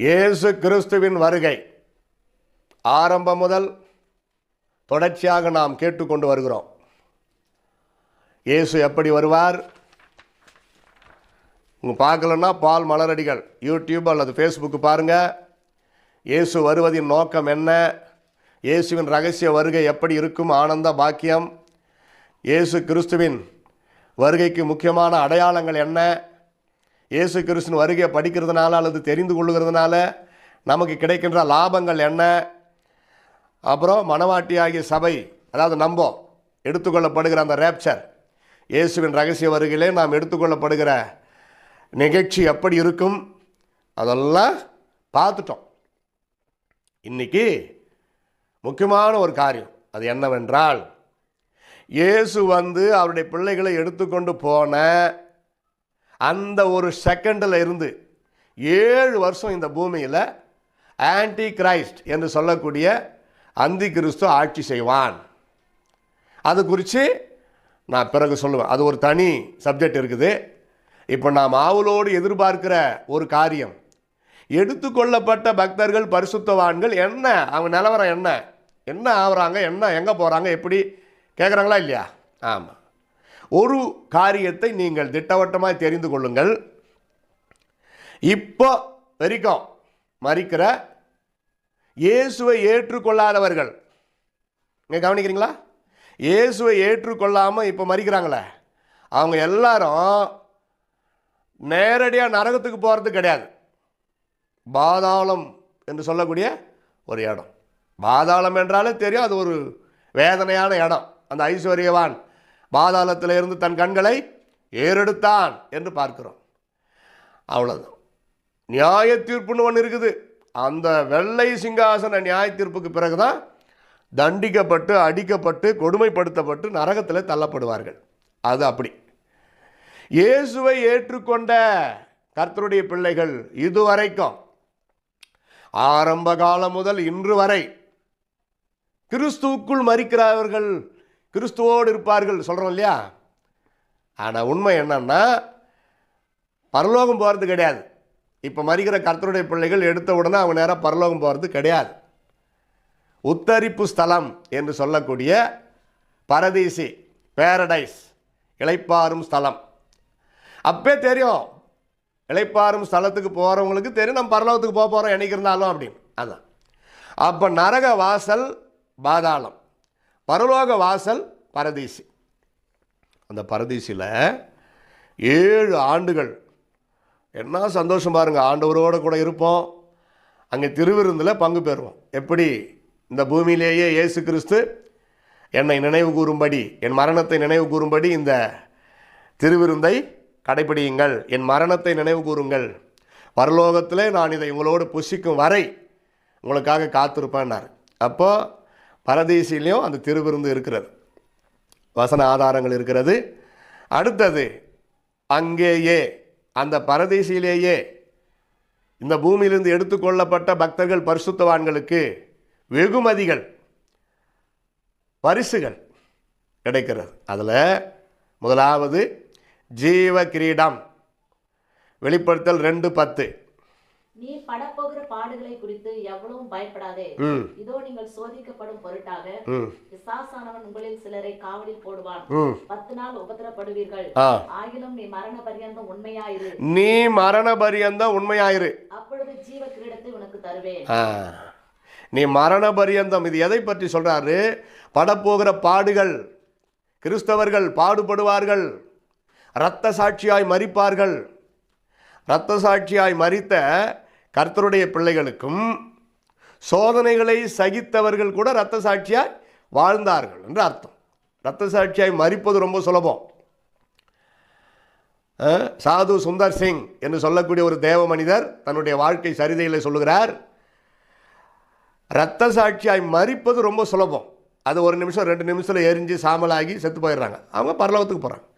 இயேசு கிறிஸ்துவின் வருகை ஆரம்பம் முதல் தொடர்ச்சியாக நாம் கேட்டுக்கொண்டு வருகிறோம். இயேசு எப்படி வருவார்? பார்க்கலன்னா பால் மலரடிகள் யூடியூப் அல்லது ஃபேஸ்புக்கு பாருங்கள். இயேசு வருவதின் நோக்கம் என்ன? இயேசுவின் ரகசிய வருகை எப்படி இருக்கும்? ஆனந்த பாக்கியம். இயேசு கிறிஸ்துவின் வருகைக்கு முக்கியமான அடையாளங்கள் என்ன? இயேசு கிறிஸ்துவின் வருகையை படிக்கிறதுனால அல்லது தெரிந்து கொள்ளுகிறதுனால நமக்கு கிடைக்கின்ற லாபங்கள் என்ன? அப்புறம் மனவாட்டியாகிய சபை, அதாவது நம்ம எடுத்துக்கொள்ளப்படுகிற அந்த ரேப்சர், இயேசுவின் ரகசிய வருகையிலே நாம் எடுத்துக்கொள்ளப்படுகிற நிகழ்ச்சி எப்படி இருக்கும்? அதெல்லாம் பார்த்துட்டோம். இன்னைக்கு முக்கியமான ஒரு காரியம், அது என்னவென்றால், இயேசு அவருடைய பிள்ளைகளை எடுத்துக்கொண்டு போன அந்த ஒரு செகண்டில் இருந்து 7 வருஷம் இந்த பூமியில் ஆன்டி கிரைஸ்ட் என்று சொல்லக்கூடிய அந்தி கிறிஸ்து ஆட்சி செய்வான். அது குறித்து நான் பிறகு சொல்லுவேன். அது ஒரு தனி சப்ஜெக்ட் இருக்குது. இப்போ நாம் ஆவலோடு எதிர்பார்க்கிற ஒரு காரியம், எடுத்துக்கொள்ளப்பட்ட பக்தர்கள், பரிசுத்தவான்கள் என்ன, அவங்க நிலவரம் என்ன, என்ன ஆகுறாங்க, என்ன எங்கே போகிறாங்க, எப்படி கேட்குறாங்களா இல்லையா? ஆமாம். ஒரு காரியத்தை நீங்கள் திட்டவட்டமாக தெரிந்து கொள்ளுங்கள். இப்போ வரைக்கும் மரிக்கிற இயேசுவை ஏற்றுக்கொள்ளாதவர்கள், நீங்கள் கவனிக்கிறீங்களா? இயேசுவை ஏற்றுக்கொள்ளாமல் இப்போ மரிக்கிறாங்களே, அவங்க எல்லாரும் நேரடியாக நரகத்துக்கு போகிறது கிடையாது. பாதாளம் என்று சொல்லக்கூடிய ஒரு இடம். பாதாளம் என்றாலே தெரியும், அது ஒரு வேதனையான இடம். அந்த ஐஸ்வர்யவான் பாதாளத்தில் இருந்து தன் கண்களை ஏறெடுத்தான் என்று பார்க்கிறோம். அவ்வளோதான். நியாய தீர்ப்புன்னு ஒன்று இருக்குது. அந்த வெள்ளை சிங்காசன நியாய தீர்ப்புக்கு பிறகுதான் தண்டிக்கப்பட்டு, அடிக்கப்பட்டு, கொடுமைப்படுத்தப்பட்டு நரகத்தில் தள்ளப்படுவார்கள். அது அப்படி. இயேசுவை ஏற்றுக்கொண்ட கர்த்தருடைய பிள்ளைகள் இதுவரைக்கும், ஆரம்ப காலம் முதல் இன்று வரை, கிறிஸ்துவுக்குள் மரிக்கிறவர்கள் கிறிஸ்துவோடு இருப்பார்கள் சொல்கிறோம் இல்லையா? ஆனால் உண்மை என்னன்னா, பரலோகம் போகிறது கிடையாது. இப்போ மரிக்கிற கர்த்தருடைய பிள்ளைகள் எடுத்த உடனே அவங்க நேரம் பரலோகம் போகிறது கிடையாது. உத்தரிப்பு ஸ்தலம் என்று சொல்லக்கூடிய பரதீசி, பேரடைஸ், இளைப்பாறும் ஸ்தலம். அப்பே தெரியும், இளைப்பாறும் ஸ்தலத்துக்கு போகிறவங்களுக்கு தெரியும் நம்ம பரலோகத்துக்கு போக போகிறோம் என்னைக்கு இருந்தாலும் அப்படின்னு. அதான். அப்போ நரக வாசல் பாதாளம், பரலோக வாசல் பரதீசி. அந்த பரதீசியில் 7 ஆண்டுகள் என்ன சந்தோஷம் பாருங்கள். ஆண்டவரோடு கூட இருப்போம், அங்கே திருவிருந்தில் பங்கு பெறுவோம். எப்படி இந்த பூமியிலேயே இயேசு கிறிஸ்து என்னை நினைவு கூறும்படி, என் மரணத்தை நினைவு கூறும்படி இந்த திருவிருந்தை கடைப்பிடியுங்கள், என் மரணத்தை நினைவு கூறுங்கள், பரலோகத்திலே நான் இதை உங்களோடு புசிக்கும் வரை உங்களுக்காக காத்திருப்பேன்னார். அப்போது பரதீசிலையும் அந்த திருவிருந்து இருக்கிறது, வசன ஆதாரங்கள் இருக்கிறது. அடுத்தது, அங்கேயே அந்த பரதீசிலேயே இந்த பூமியிலிருந்து எடுத்துக்கொள்ளப்பட்ட பக்தர்கள், பரிசுத்தவான்களுக்கு வெகுமதிகள், பரிசுகள் கிடைக்கிறது. அதில் முதலாவது ஜீவ கிரீடம். வெளிப்படுத்தல் 2:10. நீ படப்போகிற பாடுகளை குறித்து எவ்வளவும் பயப்படாதே. இதோ நீங்கள் சோதிக்கப்படும் பொருட்டாக பிசாசானவன் உங்களில் சிலரை காவலில் போடுவான். 10 நாள் உபத்திரப்படுவீர்கள். ஆகிலும் நீ மரண பரியந்தம் உண்மையாயிரு. நீ மரண பரியந்தம் உண்மையாயிரு. அப்பொழுது ஜீவ கிரீடத்தை உனக்கு தருவேன். நீ மரண பரியந்தம். இது எதை பற்றி சொல்றாரு? படப்போகிற பாடுகள். கிறிஸ்தவர்கள் பாடுபடுவார்கள், இரத்த சாட்சியாய் மரிப்பார்கள். இரத்த சாட்சியாய் மரித்த கர்த்தருடைய பிள்ளைகளுக்கும் சோதனைகளை சகித்தவர்கள் கூட இரத்த சாட்சியாய் வாழ்ந்தார்கள் என்று அர்த்தம். இரத்த சாட்சியாய் மரிப்பது ரொம்ப சுலபம். சாது சுந்தர் சிங் என்று சொல்லக்கூடிய ஒரு தேவ மனிதர் தன்னுடைய வாழ்க்கை சரிதையில் சொல்லுகிறார், இரத்த சாட்சியாய் மரிப்பது ரொம்ப சுலபம். அது 1 நிமிஷம் 2 நிமிஷத்தில் எரிஞ்சு சாம்பலாகி செத்து போயிடுறாங்க, அவங்க பரலோகத்துக்கு போகிறாங்க.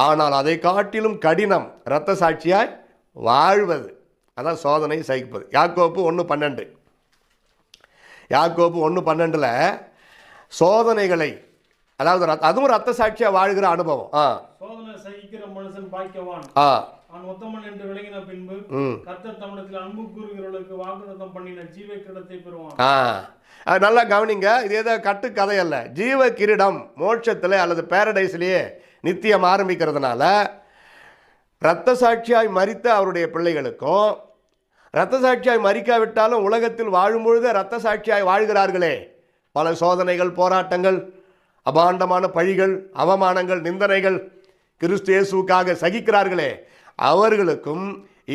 ஆனால் அதை காட்டிலும் கடினம் இரத்த சாட்சியாய் வாழ்வது, அதான் சோதனை சகிப்பது. யாக்கோப்பு 1:12. யாக்கோப்பு 1:12 சோதனைகளை, அதாவது அதுவும் ரத்த சாட்சியாக வாழ்கிற அனுபவம். சோதனை சகிக்கிற மனுஷன் பாக்கியவான், அவன் உத்தமன் என்று விளங்கின பின்பு கர்த்தர் தம்மிடத்தில் அன்பு கூறுகிறவர்களுக்கு வாக்குத்தத்தம் பண்ணின ஜீவ கிரீடத்தை பெறுவான். அது நல்லா கவனிங்க. இது ஏதோ கட்டு கதை அல்ல. ஜீவ கிரீடம் மோட்சத்தில் அல்லது பேரடைஸ்லேயே நித்தியம் ஆரம்பிக்கிறதுனால இரத்த சாட்சியாய் மரித்த அவருடைய பிள்ளைகளுக்கும் இரத்த சாட்சியாய் மரிக்காவிட்டாலும் உலகத்தில் வாழும்பொழுது இரத்த சாட்சியாய் வாழ்கிறார்களே, பல சோதனைகள், போராட்டங்கள், அபாண்டமான பழிகள், அவமானங்கள், நிந்தனைகள் கிறிஸ்து இயேசுவுக்காக சகிக்கிறார்களே, அவர்களுக்கும்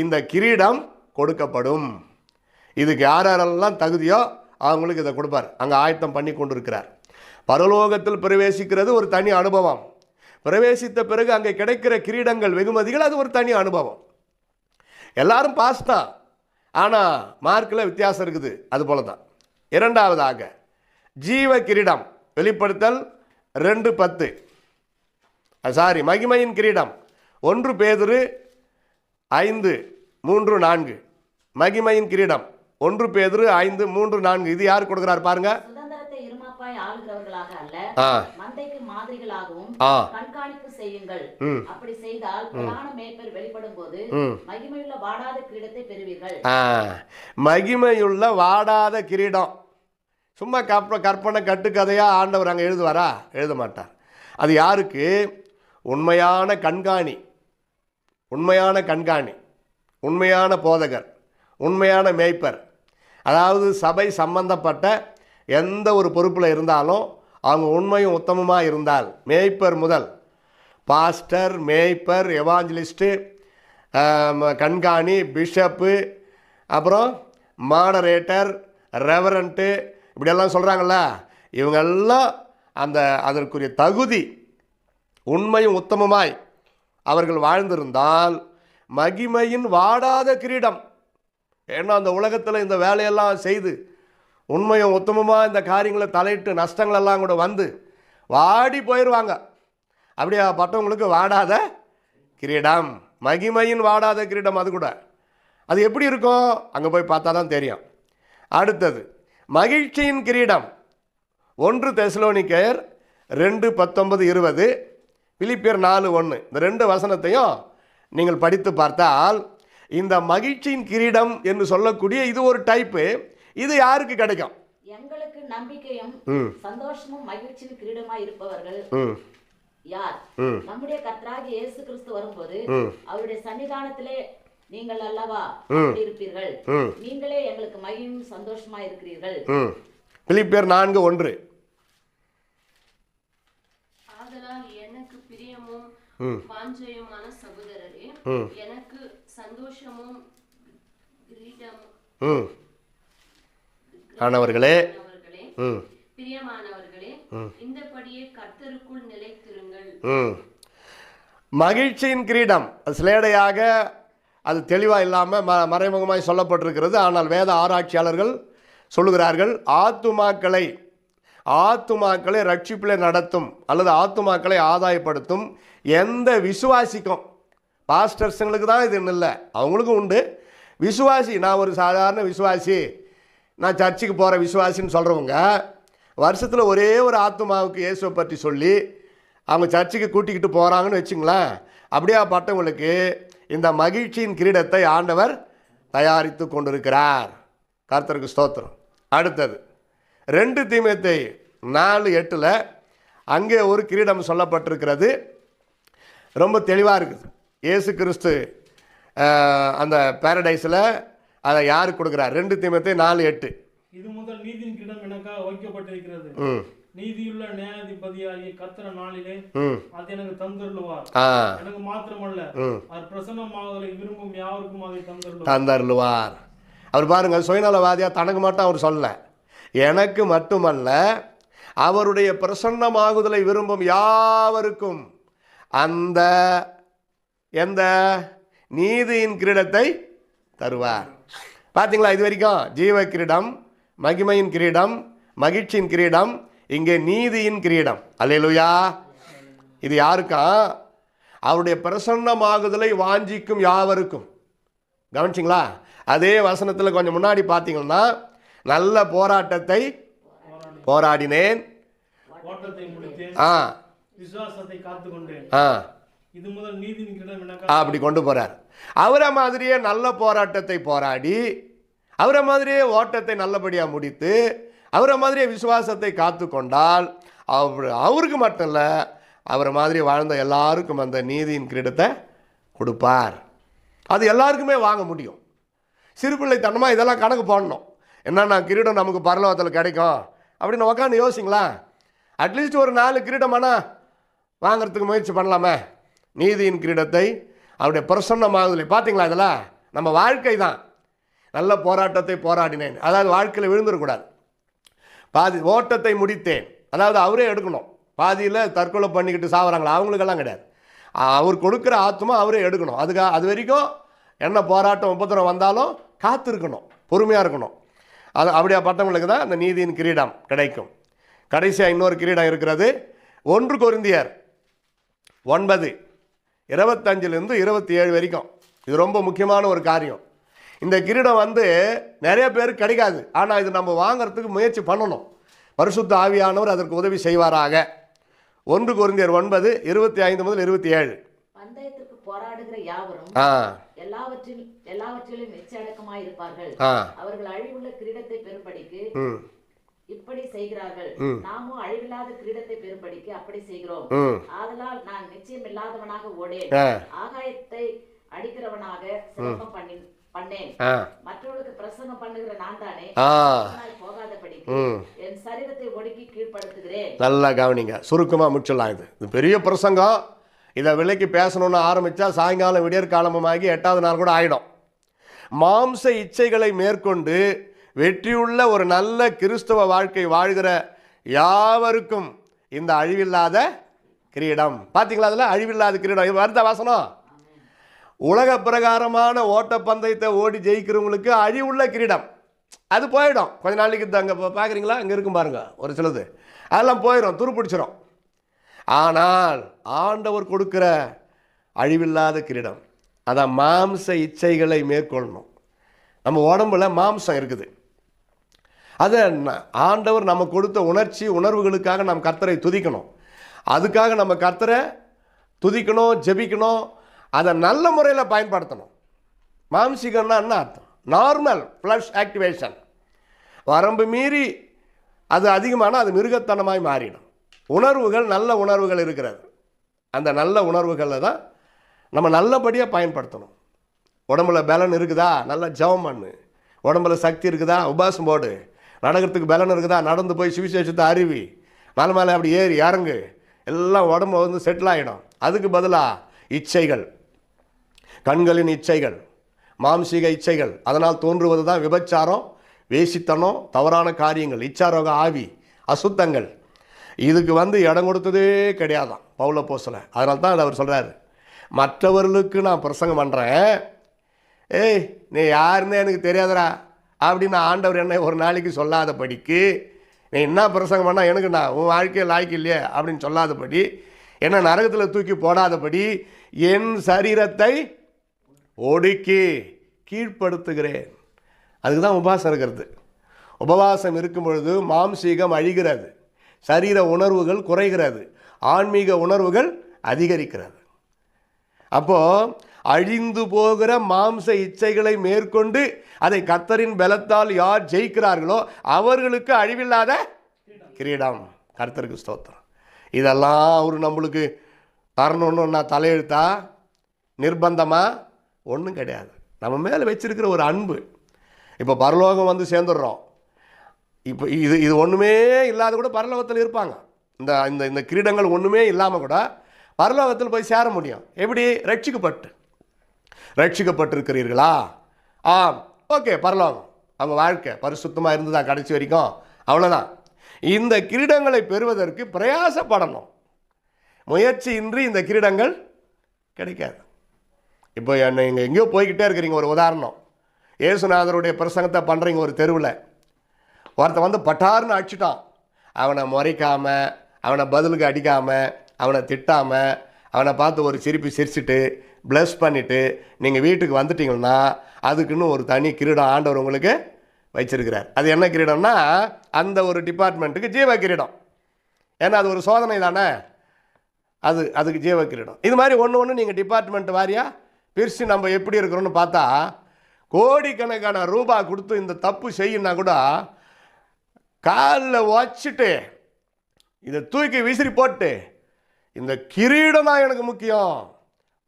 இந்த கிரீடம் கொடுக்கப்படும். இதுக்கு யாரெல்லாம் தகுதியோ அவங்களுக்கு இதை கொடுப்பார். அங்கே ஆயத்தம் பண்ணி கொண்டிருக்கிறார். பரலோகத்தில் பிரவேசிக்கிறது ஒரு தனி அனுபவம். பிரவேசித்த பிறகு அங்கே கிடைக்கிற கிரீடங்கள், வெகுமதிகள், அது ஒரு தனி அனுபவம். எல்லாரும் பாஸ் தான், ஆனால் மார்க்கில் வித்தியாசம் இருக்குது. அது போல தான். இரண்டாவதாக ஜீவ கிரீடம், வெளிப்படுத்தல் 2:10, மகிமையின் கிரீடம் 1 பேதுரு 5:3-4. மகிமையின் கிரீடம் 1 பேதுரு 5:3-4. இது யார் கொடுக்கிறார் பாருங்க. சுதந்திரத்தை இருமாப்பாய் ஆளுகிறவர்களாக அல்ல, மந்தைக்கு மாதிரிகளாகவும் கண்காணிப்பு செய்யுங்கள். அப்படி செய்தால் பிரதான மேய்ப்பர் வெளிப்படும் போது மகிமையுள்ள வாடாத கிரீடத்தை பெறுவீர்கள். மகிமையுள்ள வாடாத கிரீடம் சும்மா கற்பனை கட்டுக்கதையா ஆண்டவர் அங்கே எழுதுவாரா? எழுத மாட்டார். அது யாருக்கு? உண்மையான கண்காணி, உண்மையான போதகர், உண்மையான மேய்ப்பர். அதாவது சபை சம்பந்தப்பட்ட எந்த ஒரு பொறுப்பில் இருந்தாலும் அவங்க உண்மையும் உத்தமமாக இருந்தால், மேய்ப்பர் முதல் பாஸ்டர், மேய்ப்பர், எவாஞ்சலிஸ்ட்டு, கண்காணி, பிஷப்பு, அப்புறம் மாடரேட்டர், ரெவரண்ட்டு, இப்படியெல்லாம் சொல்கிறாங்கள, இவங்கெல்லாம் அதற்குரிய தகுதி, உண்மையும் உத்தமமாய் அவர்கள் வாழ்ந்திருந்தால் மகிமையின் வாடாத கிரீடம். ஏன்னா அந்த உலகத்தில் இந்த வேலையெல்லாம் செய்து உண்மையும் உத்தமமாக இந்த காரியங்களை தலையிட்டு நஷ்டங்களெல்லாம் கூட வந்து வாடி போயிடுவாங்க. அப்படியே பட்டவங்களுக்கு வாடாத கிரீடம், மகிமையின் வாடாத கிரீடம். அது கூட அது எப்படி இருக்கும்? அங்கே போய் பார்த்தா தான் தெரியும். அடுத்தது மகிழ்ச்சியின் கிரீடம் 1 தெசலோனிக்கேயர் 2:19-20, பிலிப்பியர் 4:1. இந்த 2 வசனத்தையும் நீங்கள் படித்து பார்த்தால் இந்த மகிழ்ச்சியின் கிரீடம் என்று சொல்லக்கூடிய இது ஒரு டைப்பு. இது யாருக்கு கிடைக்கும்? எங்களுக்கு நம்பிக்கையும் சந்தோஷமும் மகிழ்ச்சியின் கிரீடமாய் இருப்பவர்கள் யார்? நம்முடைய கர்த்தராகிய இயேசு கிறிஸ்து வரும்போது அவருடைய சன்னிதானத்திலே நீங்கள் அல்லவா இருப்பீர்கள். நீங்களே எங்களுக்கு மகிழும் சந்தோஷமா இருக்கிறீர்கள். பிலிப்பியர் 4:1. ஆதலால் எனக்கு பிரியமும் வாஞ்சையுமான சகோதரரே, எனக்கு சந்தோஷமும் கிரீடமும் ஆனவர்களே, பிரியமானவர்களே, இந்தபடியே கர்த்தருக்குள் நிலைத்திருங்கள். மகிழ்ச்சியின் கிரீடம் சிலேடையாக அது தெளிவாக இல்லாமல் மறைமுகமாய் சொல்லப்பட்டிருக்கிறது. ஆனால் வேத ஆராய்ச்சியாளர்கள் சொல்லுகிறார்கள், ஆத்துமாக்களை ரட்சிப்பிலே நடத்தும் அல்லது ஆத்துமாக்களை ஆதாயப்படுத்தும் எந்த விசுவாசிக்கும், பாஸ்டர்ஸுங்களுக்கு தான் இது இல்லை, அவங்களுக்கும் உண்டு. விசுவாசி, நான் ஒரு சாதாரண விசுவாசி, நான் சர்ச்சுக்கு போகிற விசுவாசின்னு சொல்கிறவங்க வருஷத்தில் ஒரே ஒரு ஆத்துமாவுக்கு இயேசுவை பற்றி சொல்லி அவங்க சர்ச்சுக்கு கூட்டிக்கிட்டு போகிறாங்கன்னு வச்சுங்களேன். அப்படியே பட்டவங்களுக்கு இந்த மகிழ்ச்சியின் கிரீடத்தை ஆண்டவர் தயாரித்து கொண்டிருக்கிறார். கர்த்தருக்கு ஸ்தோத்திரம். அடுத்தது 2 தீமோத்தேயு 4:8 அங்கே ஒரு கிரீடம் சொல்லப்பட்டிருக்கிறது. ரொம்ப தெளிவாக இருக்குது. இயேசு கிறிஸ்து அந்த பாரடைஸில் அதை யார் கொடுக்குறார்? 2 தீமோத்தேயு 4:8. இது முதல் நீதியின் கிரீடம் எனக்காக வைக்கப்பட்டிருக்கிறது. நீதியுள்ள நியாயாதிபதியாகிய கர்த்தர் நாளிலே அது எனக்கு தந்தருளுவார். எனக்கு மாத்திரமல்ல, அவர் பிரசன்னமாவதை விரும்பும் யாருக்கும் அதை தந்தருளுவார். அவர் பாருங்க, சுயநலவாதியா தனக்கு மட்டும் அவர் சொல்ல, எனக்கு மட்டுமல்ல, அவருடைய பிரசன்னமாகுதலை விரும்பும் யாவருக்கும் அந்த எந்த நீதியின் கிரீடத்தை தருவார். பார்த்தீங்களா? இது வரைக்கும் ஜீவ கிரீடம், மகிமையின் கிரீடம், மகிழ்ச்சியின் கிரீடம், இங்கே நீதியின் கிரீடம். அல்லேலூயா. இது யாருக்கா? அவருடைய பிரசன்னமாகுதலை வாஞ்சிக்கும் யாவருக்கும். கவனிச்சிங்களா? அதே வசனத்தில் கொஞ்சம் முன்னாடி பார்த்தீங்கன்னா, நல்ல போராட்டத்தை போராடினேன், விசுவாசத்தை காத்துக்கொண்டேன். இது முதல் நீதியின் கிரீடம் எனக்கா அப்படி கொண்டு போகிறார். அவரை மாதிரியே நல்ல போராட்டத்தை போராடி, அவரை மாதிரியே ஓட்டத்தை நல்லபடியாக முடித்து, அவரை மாதிரியே விசுவாசத்தை காத்து கொண்டால் அவருக்கு மட்டும் இல்லை, அவரை மாதிரி வாழ்ந்த எல்லாருக்கும் அந்த நீதியின் கிரீடத்தை கொடுப்பார். அது எல்லாருக்குமே வாங்க முடியும். சிறுபிள்ளைத்தனமாக இதெல்லாம் கணக்கு போடணும். என்னன்னா கிரீடம் நமக்கு பரலோகத்தில் கிடைக்கும் அப்படின்னு உட்காந்து யோசிங்களா? அட்லீஸ்ட் ஒரு 4 கிரீடமானா வாங்கிறதுக்கு முயற்சி பண்ணலாமே. நீதியின் கிரீடத்தை அவருடைய பிரசன்னமாகுதலை பார்த்தீங்களா? இதெல்லாம் நம்ம வாழ்க்கை தான். நல்ல போராட்டத்தை போராடினேன், அதாவது வாழ்க்கையில் விழுந்துடக்கூடாது. பாதி ஓட்டத்தை முடித்தேன், அதாவது அவரே எடுக்கணும். பாதியில் தற்கொலை பண்ணிக்கிட்டு சாவறாங்களா, அவங்களுக்கெல்லாம் கிடையாது. அவர் கொடுக்குற ஆத்மா அவரே எடுக்கணும். அது வரைக்கும் என்ன போராட்டம் உபத்திரம் வந்தாலும் காத்திருக்கணும், பொறுமையாக இருக்கணும். அது அப்படியா பட்டவங்களுக்கு தான் அந்த நீதியின் கிரீடம் கிடைக்கும். கடைசியாக இன்னொரு கிரீடம் இருக்கிறது. 1 கொரிந்தியர் 9:25-27 வரைக்கும். இது ரொம்ப முக்கியமான ஒரு காரியம். இந்த கிரீடம் நிறைய பேருக்கு கிடைக்காது. ஆனால் இது நம்ம வாங்கிறதுக்கு முயற்சி பண்ணணும். பரிசுத்த ஆவியானவர் அதற்கு உதவி செய்வாராக. 1 கொரிந்தியர் 9:25-27. பந்தயத்திற்கு போராடுகிற யாவரும் எல்லாவற்றிலும் நிச்சயடக்கமாய் இருப்பார்கள். அவர்கள் அழிவுள்ள கிரீடத்தை பெறும்படிக்கு இப்படி செய்கிறார்கள். நாமும் அழிவில்லாத கிரீடத்தை பெறும்படிக்கு அப்படி செய்கிறோம். ஆதலால் நான் நிச்சயம் இல்லாதவனாக ஓடேன், ஆகாயத்தை அடிக்கிறவனாக சிரமம் பண்ணேன். மற்றவர்களுக்கு பிரசங்கம் பண்ணுகிற நான் தானே போகாதபடிக்கு என் சரீரத்தை ஒடுக்கி கீழ்ப்படுத்துகிறேன். நல்லா கவனிங்க, சுருக்கமாக முடிச்சிடலாம். இது பெரிய பிரசங்கம். இதை விலைக்கு பேசணும்னு ஆரம்பித்தா சாயங்காலம் விடியற்காலமாகி 8வது நாள் கூட ஆகிடும். மாம்ச இச்சைகளை மேற்கொண்டு வெற்றியுள்ள ஒரு நல்ல கிறிஸ்தவ வாழ்க்கை வாழ்கிற யாவருக்கும் இந்த அழிவில்லாத கிரீடம். பார்த்தீங்களா? அதில் அழிவில்லாத கிரீடம் வருத வாசனம். உலக பிரகாரமான ஓட்டப்பந்தயத்தை ஓடி ஜெயிக்கிறவங்களுக்கு அழிவுள்ள கிரீடம் அது போயிடும். கொஞ்ச நாளைக்கு அங்கே பார்க்குறீங்களா, இங்கே இருக்கும் பாருங்க ஒரு சிலது, அதெல்லாம் போயிடும், துருப்பிடிச்சிடும். ஆனால் ஆண்டவர் கொடுக்குற அழிவில்லாத கிரீடம், அதான் மாம்ச இச்சைகளை மேற்கொள்ளணும். நம்ம உடம்புல மாம்சம் இருக்குது. அதை ஆண்டவர் நம்ம கொடுத்த உணர்வுகளுக்காக நம்ம கர்த்தரை துதிக்கணும். அதுக்காக நம்ம கர்த்தரை துதிக்கணும், ஜெபிக்கணும், அதை நல்ல முறையில் பயன்படுத்தணும். மாம்சிகம்னா என்ன அர்த்தம்? Normal flush activation. வரம்பு மீறி அது அதிகமான அது மிருகத்தனமாய் மாறிடும். உணர்வுகள், நல்ல உணர்வுகள் இருக்கிறது. அந்த நல்ல உணர்வுகளில் தான் நம்ம நல்லபடியாக பயன்படுத்தணும். உடம்புல பலன் இருக்குதா, நல்லா ஜெபம் பண்ணு. உடம்புல சக்தி இருக்குதா, உபாசம் போடு. நடக்கிறதுக்கு பலன் இருக்குதா, நடந்து போய் சுவிசேஷத்தை அறிவி. மலை மேலே அப்படி ஏறி இறங்கு, எல்லாம் உடம்பு செட்டில் ஆகிடும். அதுக்கு பதிலாக இச்சைகள், கண்களின் இச்சைகள், மாம்சீக இச்சைகள், அதனால் தோன்றுவது தான் விபச்சாரம், வேசித்தனம், தவறான காரியங்கள், இச்சாரோக ஆவி, அசுத்தங்கள். இதுக்கு இடம் கொடுத்ததே கிடையாதான் பவுல் அப்போஸ்தலன். அதனால தான் அவர் சொல்கிறாரு, மற்றவர்களுக்கு நான் பிரசங்கம் பண்ணுறேன், ஏய் நீ யாருன்னே எனக்கு தெரியாதரா அப்படின்னு ஆண்டவர் என்னை ஒரு நாளைக்கு சொல்லாதபடிக்கு, நீ என்ன பிரசங்கம் பண்ணால் எனக்கு நான் உன் வாழ்க்கையில் லாய்க்கு இல்லையே அப்படின்னு சொல்லாதபடி, என்ன நரகத்தில் தூக்கி போடாதபடி என் சரீரத்தை ஒடுக்கி கீழ்ப்படுத்துகிறேன். அதுக்கு தான் உபவாசம் இருக்கிறது. உபவாசம் இருக்கும் பொழுது மாம்சீகம் அழிகிறது, சரீர உணர்வுகள் குறைகிறது, ஆன்மீக உணர்வுகள் அதிகரிக்கிறது. அப்போது அழிந்து போகிற மாம்ச இச்சைகளை மேற்கொண்டு அதை கர்த்தரின் பலத்தால் யார் ஜெயிக்கிறார்களோ அவர்களுக்கு அழிவில்லாத கிரீடம். கர்த்தருக்கு ஸ்தோத்திரம். இதெல்லாம் அவர் நம்மளுக்கு தரணுன்னு நான் தலையெழுத்தா நிர்பந்தமாக ஒன்றும் கிடையாது. நம்ம மேலே வச்சிருக்கிற ஒரு அன்பு. இப்போ பரலோகம் சேர்ந்துடுறோம். இப்போ இது ஒன்றுமே இல்லாத கூட பரலோகத்தில் இருப்பாங்க. இந்த இந்த இந்த கிரீடங்கள் ஒன்றுமே இல்லாமல் கூட பரலோகத்தில் போய் சேர முடியும். எப்படி? ரட்சிக்கப்பட்டிருக்கிறீர்களா? ஆம், ஓகே, பரலோகம். அவங்க வாழ்க்கை பரிசுத்தமாக இருந்ததா கடைசி வரைக்கும், அவ்வளோதான். இந்த கிரீடங்களை பெறுவதற்கு பிரயாசப்படணும். முயற்சி இன்றி இந்த கிரீடங்கள் கிடைக்காது. இப்போ நீங்கள் எங்கேயோ போய்கிட்டே இருக்கிறீங்க. ஒரு உதாரணம், இயேசுநாதருடைய பிரசங்கத்தை பண்ணுறீங்க. ஒரு தெருவில் ஒருத்தன் பட்டார்னு அடிச்சுட்டான். அவனை முறைக்காமல், அவனை பதிலுக்கு அடிக்காமல், அவனை திட்டாமல், அவனை பார்த்து ஒரு சிரிச்சிட்டு ப்ளஸ் பண்ணிவிட்டு நீங்கள் வீட்டுக்கு வந்துட்டீங்கன்னா அதுக்குன்னு ஒரு தனி கிரீடம் ஆண்டவர் உங்களுக்கு வச்சிருக்கிறார். அது என்ன கிரீடம்னா, அந்த ஒரு டிபார்ட்மெண்ட்டுக்கு ஜீவ கிரீடம். ஏன்னா அது ஒரு சோதனை தானே. அதுக்கு ஜீவ கிரீடம். இது மாதிரி ஒன்று நீங்கள் டிபார்ட்மெண்ட் வாரியாக பிரித்து நம்ம எப்படி இருக்கிறோன்னு பார்த்தா கோடிக்கணக்கான ரூபா கொடுத்து இந்த தப்பு செய்யணுன்னா கூட காலில் வச்சுட்டு இதை தூக்கி விசிறி போட்டு இந்த கிரீடம் தான் எனக்கு முக்கியம்,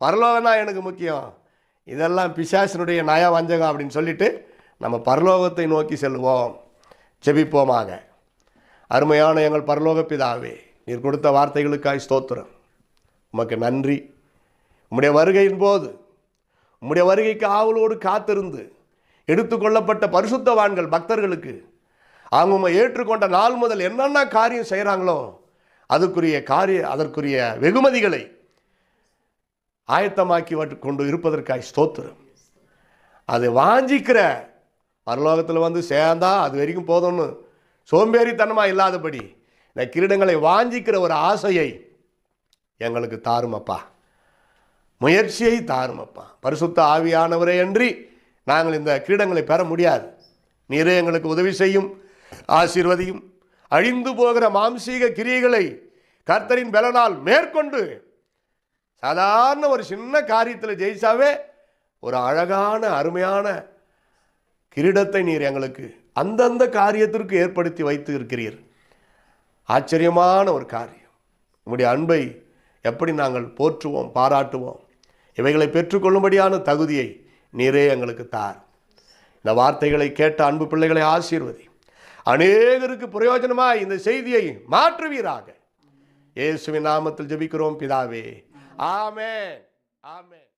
பரலோகம் தான் எனக்கு முக்கியம், இதெல்லாம் பிசாசினுடைய நய வஞ்சகம் அப்படின்னு சொல்லிட்டு நம்ம பரலோகத்தை நோக்கி செல்வோம். ஜெபிப்போமாக. அருமையான எங்கள் பரலோக பிதாவே, நீர் கொடுத்த வார்த்தைகளுக்காய் ஸ்தோத்திரம். உமக்கு நன்றி. உம்முடைய வருகையின் போது உம்முடைய வருகைக்கு ஆவலோடு காத்திருந்து எடுத்துக்கொள்ளப்பட்ட பரிசுத்தவான்கள் பக்தர்களுக்கு அவங்க ஏற்றுக்கொண்ட நாள் முதல் என்னென்ன காரியம் செய்கிறாங்களோ அதற்குரிய வெகுமதிகளை ஆயத்தமாக்கி கொண்டு இருப்பதற்காய் ஸ்தோத்திரம். அதை வாஞ்சிக்கிற பரலோகத்தில் வந்து சேர்ந்தா அது வரைக்கும் போதும்னு சோம்பேறித்தனமாக இல்லாதபடி இந்த கிரீடங்களை வாஞ்சிக்கிற ஒரு ஆசையை எங்களுக்கு தாருமப்பா, முயற்சியை தாருமப்பா. பரிசுத்த ஆவியானவரே அன்றி நாங்கள் இந்த கிரீடங்களை பெற முடியாது. நீரே எங்களுக்கு உதவி செய்யும், ஆசீர்வதியும். அழிந்து போகிற மாம்சீக கிரியைகளை கர்த்தரின் பலனால் மேற்கொண்டு சாதாரண ஒரு சின்ன காரியத்தில் ஜெயிச்சாவே ஒரு அழகான அருமையான கிரீடத்தை நீர் எங்களுக்கு அந்தந்த காரியத்திற்கு ஏற்படுத்தி வைத்து இருக்கிறீர். ஆச்சரியமான ஒரு காரியம். உம்முடைய அன்பை எப்படி நாங்கள் போற்றுவோம், பாராட்டுவோம். இவைகளை பெற்றுக்கொள்ளும்படியான தகுதியை நீரே எங்களுக்கு தார். இந்த வார்த்தைகளை கேட்ட அன்பு பிள்ளைகளை ஆசீர்வதி. அநேகருக்கு பிரயோஜனமாய் இந்த செய்தியை மாற்றுவீராக. இயேசுவின் நாமத்தில் ஜெபிக்கிறோம் பிதாவே. ஆமென். ஆமென்.